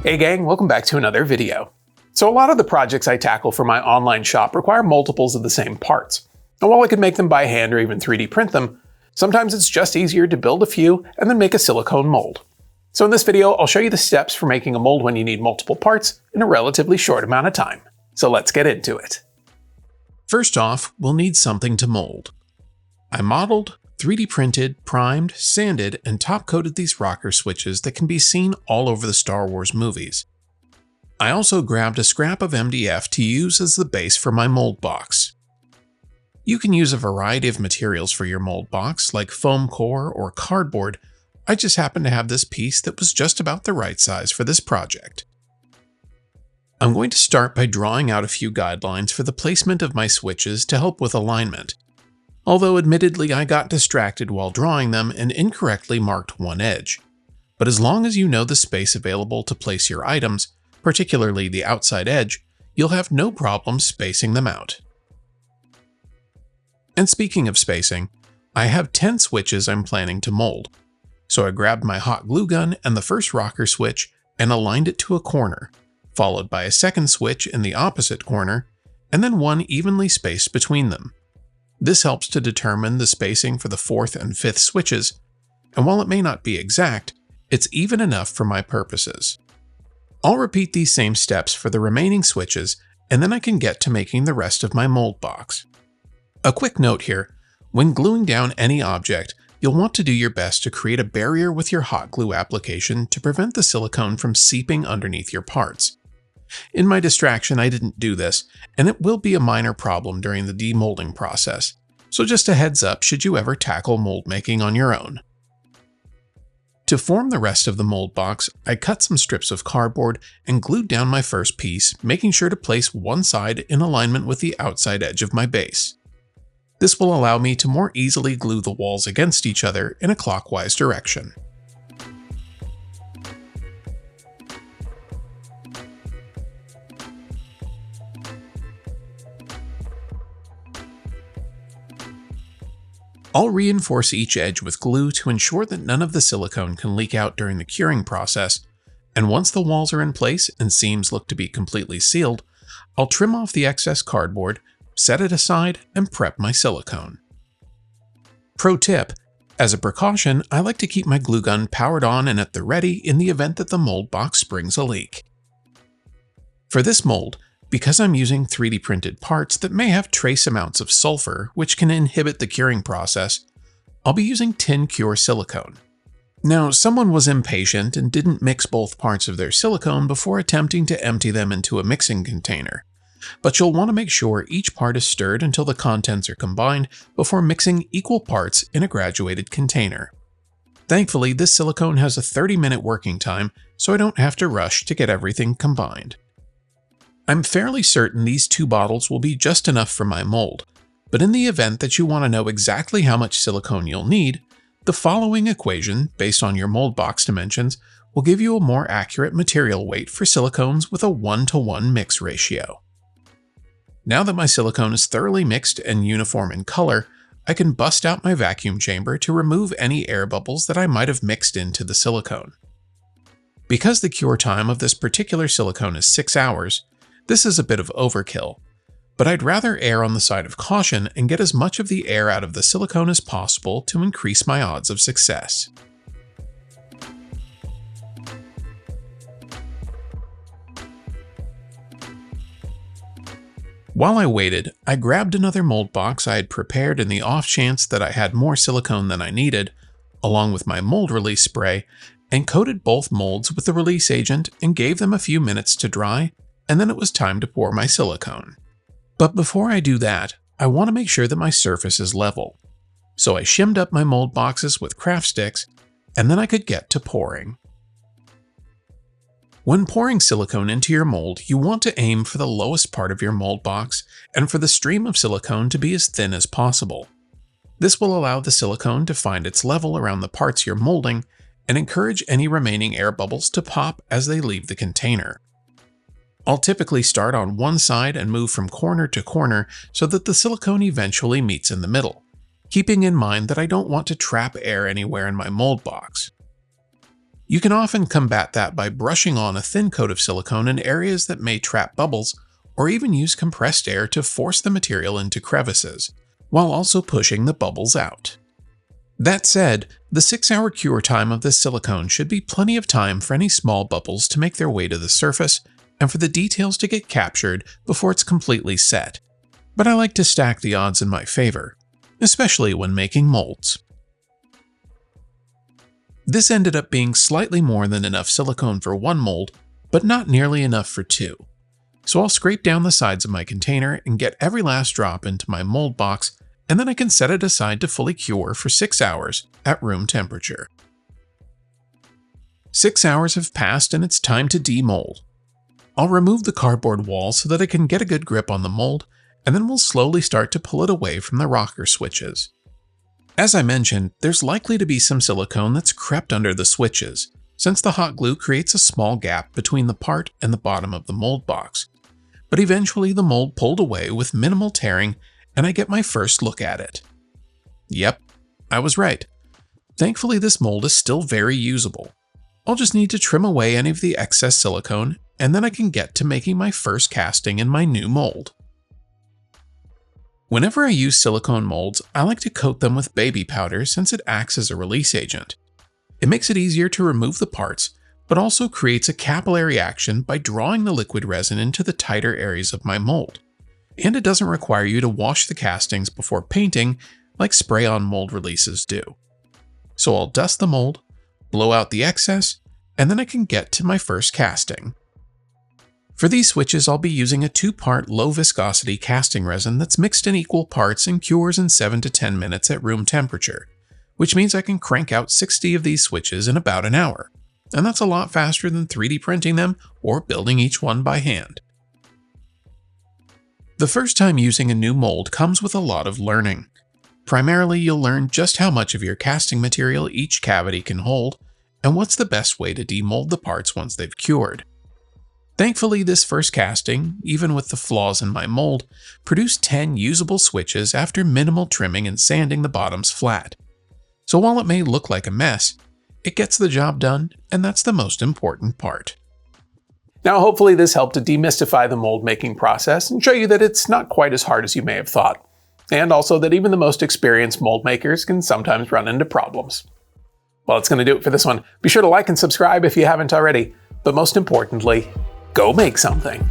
Hey gang, welcome back to another video. So a lot of the projects I tackle for my online shop require multiples of the same parts. And while I could make them by hand or even 3D print them, sometimes it's just easier to build a few and then make a silicone mold. So in this video, I'll show you the steps for making a mold when you need multiple parts in a relatively short amount of time. So let's get into it. First off, we'll need something to mold. I modeled, 3D printed, primed, sanded, and top-coated these rocker switches that can be seen all over the Star Wars movies. I also grabbed a scrap of MDF to use as the base for my mold box. You can use a variety of materials for your mold box, like foam core or cardboard. I just happened to have this piece that was just about the right size for this project. I'm going to start by drawing out a few guidelines for the placement of my switches to help with alignment. Although admittedly I got distracted while drawing them and incorrectly marked one edge. But as long as you know the space available to place your items, particularly the outside edge, you'll have no problem spacing them out. And speaking of spacing, I have 10 switches I'm planning to mold. So I grabbed my hot glue gun and the first rocker switch and aligned it to a corner, followed by a second switch in the opposite corner, and then one evenly spaced between them. This helps to determine the spacing for the fourth and fifth switches, and while it may not be exact, it's even enough for my purposes. I'll repeat these same steps for the remaining switches, and then I can get to making the rest of my mold box. A quick note here, when gluing down any object, you'll want to do your best to create a barrier with your hot glue application to prevent the silicone from seeping underneath your parts. In my distraction, I didn't do this, and it will be a minor problem during the demolding process, so just a heads up should you ever tackle mold making on your own. To form the rest of the mold box, I cut some strips of cardboard and glued down my first piece, making sure to place one side in alignment with the outside edge of my base. This will allow me to more easily glue the walls against each other in a clockwise direction. I'll reinforce each edge with glue to ensure that none of the silicone can leak out during the curing process, and once the walls are in place and seams look to be completely sealed, I'll trim off the excess cardboard, set it aside, and prep my silicone. Pro tip: as a precaution, I like to keep my glue gun powered on and at the ready in the event that the mold box springs a leak. For this mold, because I'm using 3D printed parts that may have trace amounts of sulfur, which can inhibit the curing process, I'll be using tin cure silicone. Now, someone was impatient and didn't mix both parts of their silicone before attempting to empty them into a mixing container, but you'll want to make sure each part is stirred until the contents are combined before mixing equal parts in a graduated container. Thankfully, this silicone has a 30-minute working time, so I don't have to rush to get everything combined. I'm fairly certain these 2 bottles will be just enough for my mold, but in the event that you want to know exactly how much silicone you'll need, the following equation, based on your mold box dimensions, will give you a more accurate material weight for silicones with a 1:1 mix ratio. Now that my silicone is thoroughly mixed and uniform in color, I can bust out my vacuum chamber to remove any air bubbles that I might have mixed into the silicone. Because the cure time of this particular silicone is 6 hours, this is a bit of overkill, but I'd rather err on the side of caution and get as much of the air out of the silicone as possible to increase my odds of success. While I waited, I grabbed another mold box I had prepared in the off chance that I had more silicone than I needed, along with my mold release spray, and coated both molds with the release agent and gave them a few minutes to dry, and then it was time to pour my silicone. But before I do that, I want to make sure that my surface is level. So I shimmed up my mold boxes with craft sticks, and then I could get to pouring. When pouring silicone into your mold, you want to aim for the lowest part of your mold box and for the stream of silicone to be as thin as possible. This will allow the silicone to find its level around the parts you're molding and encourage any remaining air bubbles to pop as they leave the container. I'll typically start on one side and move from corner to corner so that the silicone eventually meets in the middle, keeping in mind that I don't want to trap air anywhere in my mold box. You can often combat that by brushing on a thin coat of silicone in areas that may trap bubbles, or even use compressed air to force the material into crevices, while also pushing the bubbles out. That said, the 6-hour cure time of this silicone should be plenty of time for any small bubbles to make their way to the surface and for the details to get captured before it's completely set. But I like to stack the odds in my favor, especially when making molds. This ended up being slightly more than enough silicone for one mold, but not nearly enough for two. So I'll scrape down the sides of my container and get every last drop into my mold box, and then I can set it aside to fully cure for 6 hours at room temperature. 6 hours have passed and it's time to demold. I'll remove the cardboard wall so that I can get a good grip on the mold, and then we'll slowly start to pull it away from the rocker switches. As I mentioned, there's likely to be some silicone that's crept under the switches, since the hot glue creates a small gap between the part and the bottom of the mold box. But eventually the mold pulled away with minimal tearing, and I get my first look at it. Yep, I was right. Thankfully this mold is still very usable. I'll just need to trim away any of the excess silicone, and then I can get to making my first casting in my new mold. Whenever I use silicone molds, I like to coat them with baby powder since it acts as a release agent. It makes it easier to remove the parts, but also creates a capillary action by drawing the liquid resin into the tighter areas of my mold. And it doesn't require you to wash the castings before painting like spray-on mold releases do. So I'll dust the mold, blow out the excess, and then I can get to my first casting. For these switches, I'll be using a 2-part low-viscosity casting resin that's mixed in equal parts and cures in 7 to 10 minutes at room temperature, which means I can crank out 60 of these switches in about an hour, and that's a lot faster than 3D printing them or building each one by hand. The first time using a new mold comes with a lot of learning. Primarily, you'll learn just how much of your casting material each cavity can hold, and what's the best way to demold the parts once they've cured. Thankfully, this first casting, even with the flaws in my mold, produced 10 usable switches after minimal trimming and sanding the bottoms flat. So while it may look like a mess, it gets the job done, and that's the most important part. Now hopefully this helped to demystify the mold making process and show you that it's not quite as hard as you may have thought, and also that even the most experienced mold makers can sometimes run into problems. Well, that's going to do it for this one. Be sure to like and subscribe if you haven't already, but most importantly, go make something.